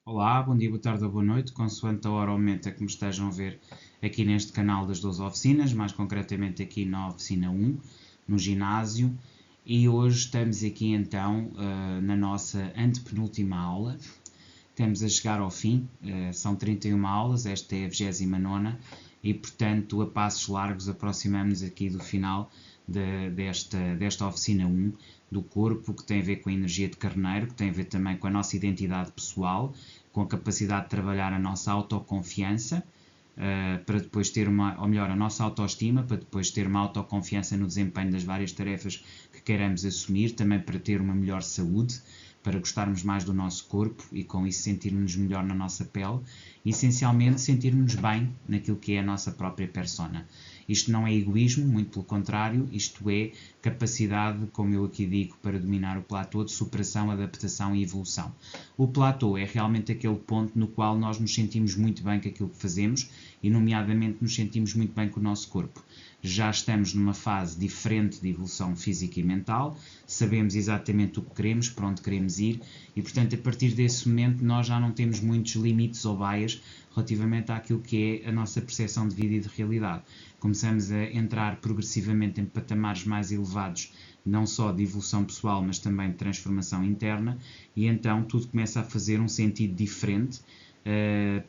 Olá, bom dia, boa tarde ou boa noite, consoante a hora ou momento a que me estejam a ver aqui neste canal das 12 oficinas, mais concretamente aqui na oficina 1, no ginásio, e hoje estamos aqui então na nossa antepenúltima aula. Estamos a chegar ao fim, são 31 aulas, esta é a 29ª e portanto a passos largos aproximamos aqui do final desta oficina 1 do corpo, que tem a ver com a energia de carneiro, que tem a ver também com a nossa identidade pessoal, com a capacidade de trabalhar a nossa autoconfiança, para depois ter a nossa autoestima, para depois ter uma autoconfiança no desempenho das várias tarefas que queiramos assumir, também para ter uma melhor saúde, para gostarmos mais do nosso corpo e com isso sentirmos melhor na nossa pele e essencialmente sentirmos bem naquilo que é a nossa própria persona. Isto não é egoísmo, muito pelo contrário, isto é capacidade, como eu aqui digo, para dominar o platô de superação, adaptação e evolução. O platô é realmente aquele ponto no qual nós nos sentimos muito bem com aquilo que fazemos e, nomeadamente, nos sentimos muito bem com o nosso corpo. Já estamos numa fase diferente de evolução física e mental, sabemos exatamente o que queremos, para onde queremos ir e, portanto, a partir desse momento nós já não temos muitos limites ou baias relativamente àquilo que é a nossa percepção de vida e de realidade. Começamos a entrar progressivamente em patamares mais elevados, não só de evolução pessoal, mas também de transformação interna, e então tudo começa a fazer um sentido diferente,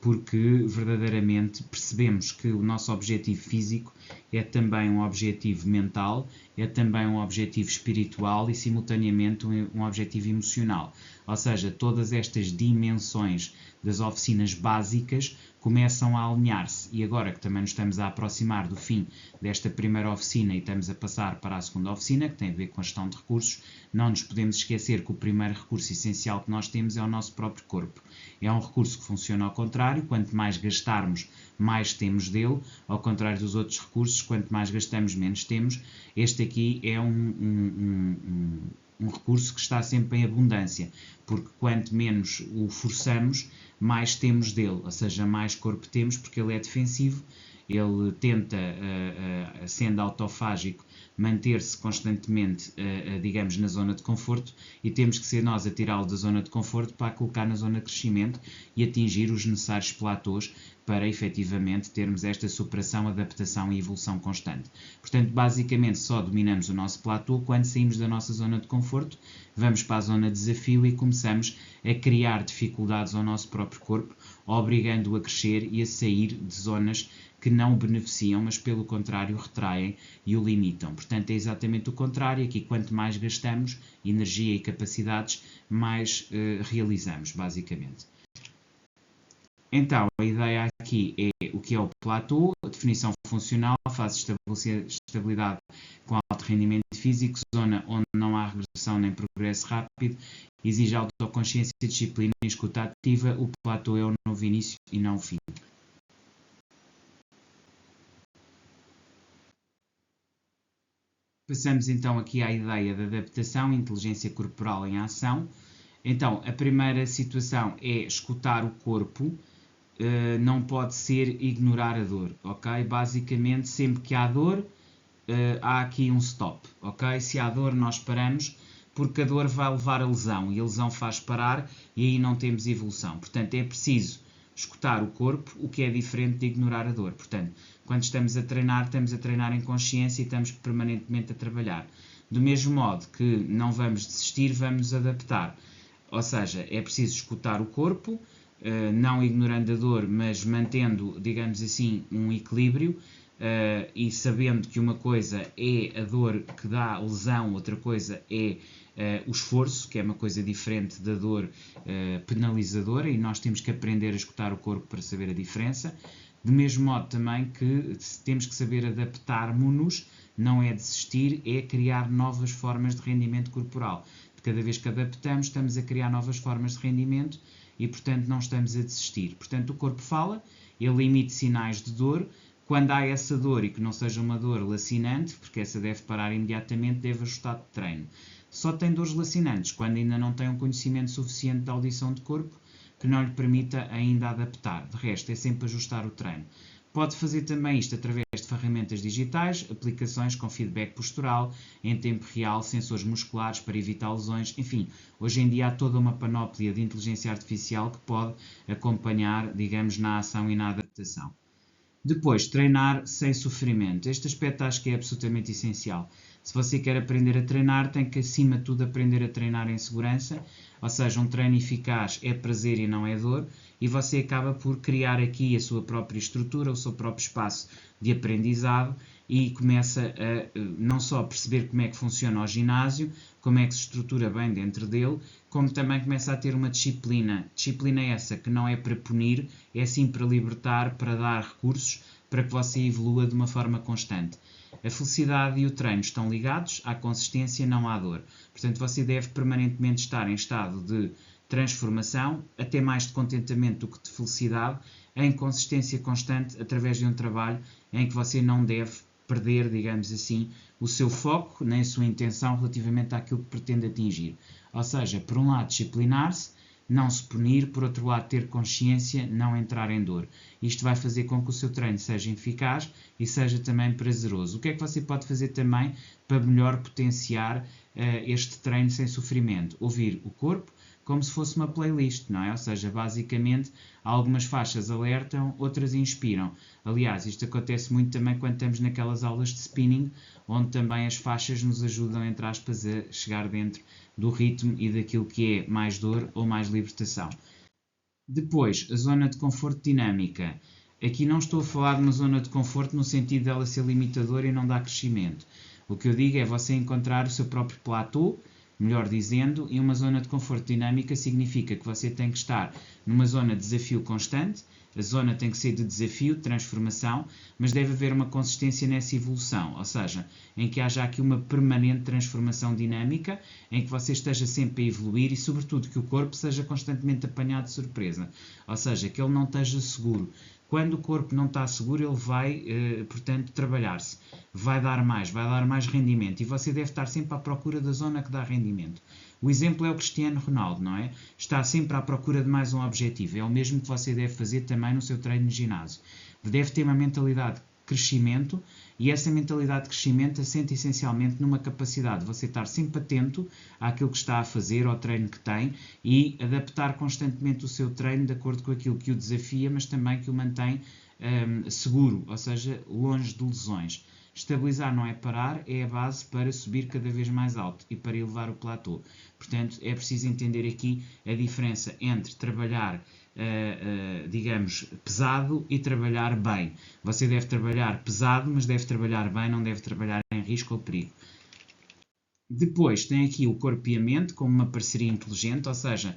porque verdadeiramente percebemos que o nosso objetivo físico é também um objetivo mental, é também um objetivo espiritual e simultaneamente um objetivo emocional. Ou seja, todas estas dimensões das oficinas básicas começam a alinhar-se e agora que também nos estamos a aproximar do fim desta primeira oficina e estamos a passar para a segunda oficina, que tem a ver com a gestão de recursos, não nos podemos esquecer que o primeiro recurso essencial que nós temos é o nosso próprio corpo. É um recurso que funciona ao contrário, quanto mais gastarmos, mais temos dele, ao contrário dos outros recursos, quanto mais gastamos, menos temos. Este aqui é um recurso que está sempre em abundância, porque quanto menos o forçamos, mais temos dele, ou seja, mais corpo temos, porque ele é defensivo, ele tenta, sendo autofágico, manter-se constantemente, digamos, na zona de conforto e temos que ser nós a tirá-lo da zona de conforto para a colocar na zona de crescimento e atingir os necessários platôs para efetivamente termos esta superação, adaptação e evolução constante. Portanto, basicamente só dominamos o nosso platô quando saímos da nossa zona de conforto, vamos para a zona de desafio e começamos a criar dificuldades ao nosso próprio corpo, obrigando-o a crescer e a sair de zonas que não o beneficiam, mas pelo contrário retraem e o limitam. Portanto, é exatamente o contrário. Aqui, quanto mais gastamos energia e capacidades, mais realizamos, basicamente. Então, a ideia aqui é o que é o platô, a definição funcional, faz estabelecer estabilidade com alto rendimento físico, zona onde não há regressão nem progresso rápido, exige autoconsciência, disciplina e escuta ativa. O platô é o novo início e não o fim. Passamos então aqui à ideia da adaptação, inteligência corporal em ação. Então, a primeira situação é escutar o corpo, não pode ser ignorar a dor, ok? Basicamente, sempre que há dor, há aqui um stop, ok? Se há dor, nós paramos, porque a dor vai levar a lesão, e a lesão faz parar, e aí não temos evolução. Portanto, é preciso escutar o corpo, o que é diferente de ignorar a dor. Portanto, quando estamos a treinar em consciência e estamos permanentemente a trabalhar. Do mesmo modo que não vamos desistir, vamos nos adaptar. Ou seja, é preciso escutar o corpo, não ignorando a dor, mas mantendo, digamos assim, um equilíbrio e sabendo que uma coisa é a dor que dá lesão, outra coisa é o esforço, que é uma coisa diferente da dor penalizadora, e nós temos que aprender a escutar o corpo para saber a diferença. Do mesmo modo também que temos que saber adaptar-nos, não é desistir, é criar novas formas de rendimento corporal. Cada vez que adaptamos, estamos a criar novas formas de rendimento e, portanto, não estamos a desistir. Portanto, o corpo fala, ele emite sinais de dor. Quando há essa dor e que não seja uma dor lacinante, porque essa deve parar imediatamente, deve ajustar de treino. Só tem dores lacinantes quando ainda não tem um conhecimento suficiente da audição de corpo que não lhe permita ainda adaptar. De resto, é sempre ajustar o treino. Pode fazer também isto através de ferramentas digitais, aplicações com feedback postural, em tempo real, sensores musculares para evitar lesões, enfim, hoje em dia há toda uma panóplia de inteligência artificial que pode acompanhar, digamos, na ação e na adaptação. Depois, treinar sem sofrimento. Este aspecto acho que é absolutamente essencial. Se você quer aprender a treinar, tem que, acima de tudo, aprender a treinar em segurança, ou seja, um treino eficaz é prazer e não é dor, e você acaba por criar aqui a sua própria estrutura, o seu próprio espaço de aprendizado e começa a não só perceber como é que funciona o ginásio, como é que se estrutura bem dentro dele, como também começa a ter uma disciplina. Disciplina essa que não é para punir, é sim para libertar, para dar recursos, para que você evolua de uma forma constante. A felicidade e o treino estão ligados, à consistência, não à dor. Portanto, você deve permanentemente estar em estado de transformação, até mais de contentamento do que de felicidade, em consistência constante, através de um trabalho em que você não deve perder, digamos assim, o seu foco, nem a sua intenção relativamente àquilo que pretende atingir. Ou seja, por um lado, disciplinar-se, não se punir, por outro lado, ter consciência, não entrar em dor. Isto vai fazer com que o seu treino seja eficaz e seja também prazeroso. O que é que você pode fazer também para melhor potenciar este treino sem sofrimento? Ouvir o corpo como se fosse uma playlist, não é? Ou seja, basicamente, algumas faixas alertam, outras inspiram. Aliás, isto acontece muito também quando estamos naquelas aulas de spinning, onde também as faixas nos ajudam, entre aspas, a chegar dentro do ritmo e daquilo que é mais dor ou mais libertação. Depois, a zona de conforto dinâmica. Aqui não estou a falar de uma zona de conforto no sentido dela ser limitadora e não dar crescimento. O que eu digo é você encontrar o seu próprio platô, melhor dizendo, e uma zona de conforto dinâmica significa que você tem que estar numa zona de desafio constante, a zona tem que ser de desafio, de transformação, mas deve haver uma consistência nessa evolução, ou seja, em que haja aqui uma permanente transformação dinâmica, em que você esteja sempre a evoluir e, sobretudo, que o corpo seja constantemente apanhado de surpresa, ou seja, que ele não esteja seguro. Quando o corpo não está seguro, ele vai, portanto, trabalhar-se. Vai dar mais rendimento. E você deve estar sempre à procura da zona que dá rendimento. O exemplo é o Cristiano Ronaldo, não é? Está sempre à procura de mais um objetivo. É o mesmo que você deve fazer também no seu treino no ginásio. Deve ter uma mentalidade de crescimento e essa mentalidade de crescimento assenta essencialmente numa capacidade de você estar sempre atento àquilo que está a fazer, ao treino que tem e adaptar constantemente o seu treino de acordo com aquilo que o desafia, mas também que o mantém seguro, ou seja, longe de lesões. Estabilizar não é parar, é a base para subir cada vez mais alto e para elevar o platô. Portanto, é preciso entender aqui a diferença entre trabalhar, digamos, pesado e trabalhar bem. Você deve trabalhar pesado, mas deve trabalhar bem, não deve trabalhar em risco ou perigo. Depois tem aqui o corpo e a mente como uma parceria inteligente, ou seja,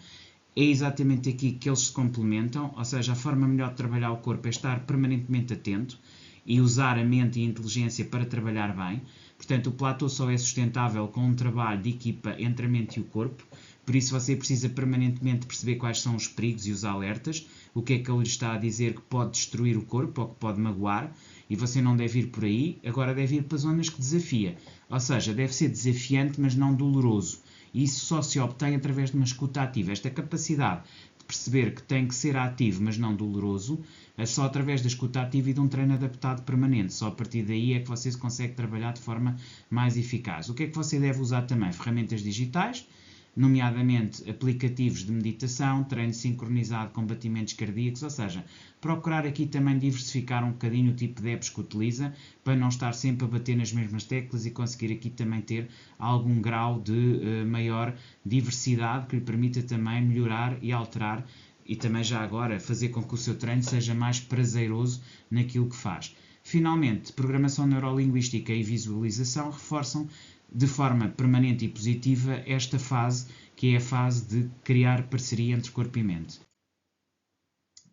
é exatamente aqui que eles se complementam, ou seja, a forma melhor de trabalhar o corpo é estar permanentemente atento e usar a mente e a inteligência para trabalhar bem. Portanto, o platô só é sustentável com um trabalho de equipa entre a mente e o corpo. Por isso você precisa permanentemente perceber quais são os perigos e os alertas, o que é que ele está a dizer que pode destruir o corpo ou que pode magoar, e você não deve ir por aí, agora deve ir para zonas que desafia. Ou seja, deve ser desafiante, mas não doloroso. E isso só se obtém através de uma escuta ativa. Esta capacidade de perceber que tem que ser ativo, mas não doloroso, é só através da escuta ativa e de um treino adaptado permanente. Só a partir daí é que você consegue trabalhar de forma mais eficaz. O que é que você deve usar também? Ferramentas digitais, nomeadamente aplicativos de meditação, treino sincronizado com batimentos cardíacos, ou seja, procurar aqui também diversificar um bocadinho o tipo de apps que utiliza, para não estar sempre a bater nas mesmas teclas e conseguir aqui também ter algum grau de maior diversidade que lhe permita também melhorar e alterar e também já agora fazer com que o seu treino seja mais prazeroso naquilo que faz. Finalmente, programação neurolinguística e visualização reforçam de forma permanente e positiva esta fase, que é a fase de criar parceria entre corpo e mente.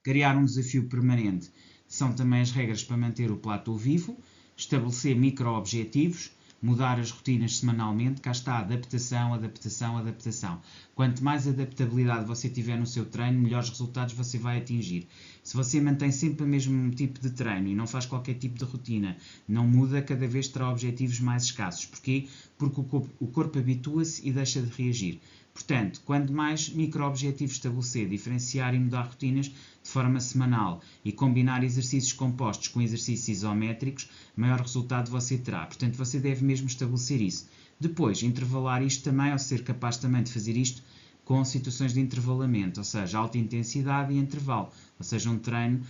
Criar um desafio permanente são também as regras para manter o platô vivo, estabelecer micro-objetivos, mudar as rotinas semanalmente, cá está, adaptação, adaptação, adaptação. Quanto mais adaptabilidade você tiver no seu treino, melhores resultados você vai atingir. Se você mantém sempre o mesmo tipo de treino e não faz qualquer tipo de rotina, não muda, cada vez terá objetivos mais escassos. Porquê? Porque o corpo habitua-se e deixa de reagir. Portanto, quanto mais micro-objetivos estabelecer, diferenciar e mudar rotinas de forma semanal e combinar exercícios compostos com exercícios isométricos, maior resultado você terá. Portanto, você deve mesmo estabelecer isso. Depois, intervalar isto também, ou ser capaz também de fazer isto com situações de intervalamento, ou seja, alta intensidade e intervalo, ou seja, um treino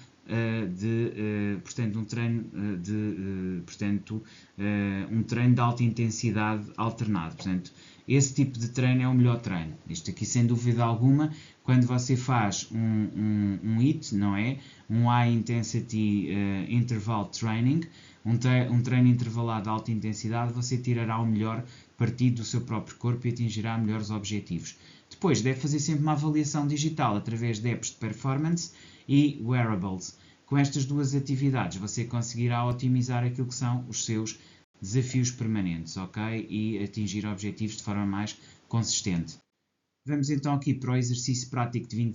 um treino de alta intensidade alternado. Portanto, esse tipo de treino é o melhor treino. Isto aqui, sem dúvida alguma, quando você faz um HIIT, não é? Um High Intensity Interval Training, um treino intervalado de alta intensidade, você tirará o melhor partido do seu próprio corpo e atingirá melhores objetivos. Depois, deve fazer sempre uma avaliação digital através de apps de performance e wearables. Com estas duas atividades, você conseguirá otimizar aquilo que são os seus desafios permanentes, ok? E atingir objetivos de forma mais consistente. Vamos então aqui para o exercício prático de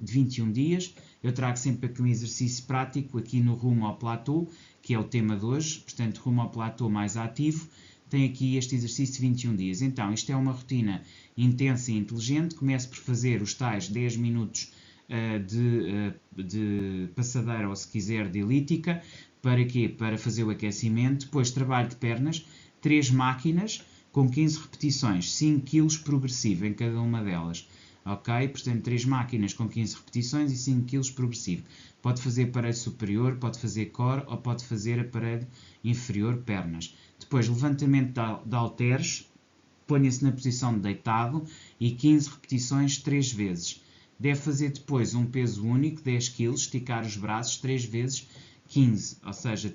21 dias. Eu trago sempre aqui um exercício prático aqui no rumo ao platô, que é o tema de hoje. Portanto, rumo ao platô mais ativo. Tem aqui este exercício de 21 dias. Então, isto é uma rotina intensa e inteligente. Comece por fazer os tais 10 minutos de passadeira ou, se quiser, de elíptica. Para quê? Para fazer o aquecimento. Depois, trabalho de pernas. 3 máquinas com 15 repetições. 5 kg progressivo em cada uma delas. Ok? Portanto, 3 máquinas com 15 repetições e 5 kg progressivo. Pode fazer aparelho superior, pode fazer core ou pode fazer aparelho inferior, pernas. Depois, levantamento de halteres, ponha-se na posição de deitado e 15 repetições 3 vezes. Deve fazer depois um peso único, 10 kg, esticar os braços 3 vezes 15, ou seja,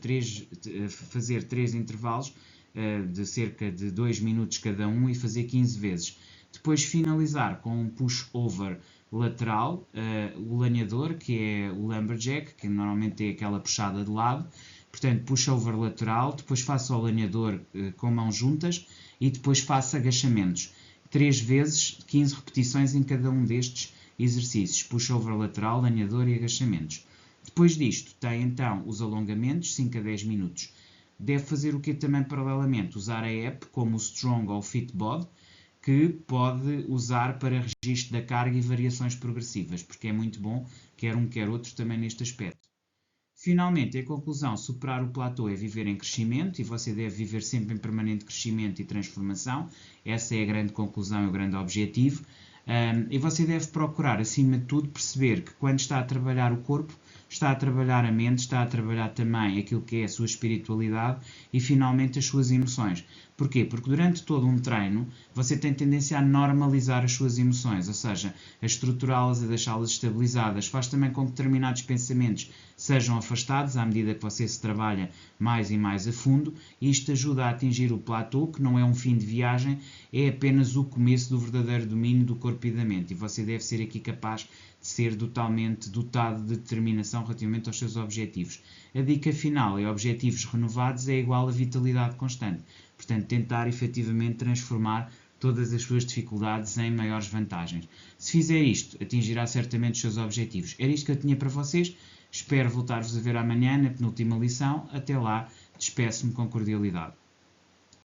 fazer 3 intervalos de cerca de 2 minutos cada um e fazer 15 vezes. Depois finalizar com um push-over lateral, o lanhador, que é o lumberjack, que normalmente é aquela puxada de lado. Portanto, push-over lateral, depois faço o lanhador com mãos juntas e depois faço agachamentos. 3 vezes, 15 repetições em cada um destes exercícios. Push-over lateral, lanhador e agachamentos. Depois disto, tem então os alongamentos, 5 a 10 minutos. Deve fazer o que também paralelamente? Usar a app como o Strong ou o Fitbod, que pode usar para registro da carga e variações progressivas, porque é muito bom, quer um quer outro também neste aspecto. Finalmente, em conclusão, superar o platô é viver em crescimento e você deve viver sempre em permanente crescimento e transformação. Essa é a grande conclusão e o grande objetivo. E você deve procurar, acima de tudo, perceber que quando está a trabalhar o corpo, está a trabalhar a mente, está a trabalhar também aquilo que é a sua espiritualidade e, finalmente, as suas emoções. Porquê? Porque durante todo um treino, você tem tendência a normalizar as suas emoções, ou seja, a estruturá-las, a deixá-las estabilizadas. Faz também com que determinados pensamentos sejam afastados à medida que você se trabalha mais e mais a fundo. Isto ajuda a atingir o platô, que não é um fim de viagem, é apenas o começo do verdadeiro domínio do corpo e da mente. E você deve ser aqui capaz de ser totalmente dotado de determinação relativamente aos seus objetivos. A dica final é objetivos renovados é igual a vitalidade constante. Portanto, tentar efetivamente transformar todas as suas dificuldades em maiores vantagens. Se fizer isto, atingirá certamente os seus objetivos. Era isto que eu tinha para vocês. Espero voltar-vos a ver amanhã na penúltima lição. Até lá, despeço-me com cordialidade.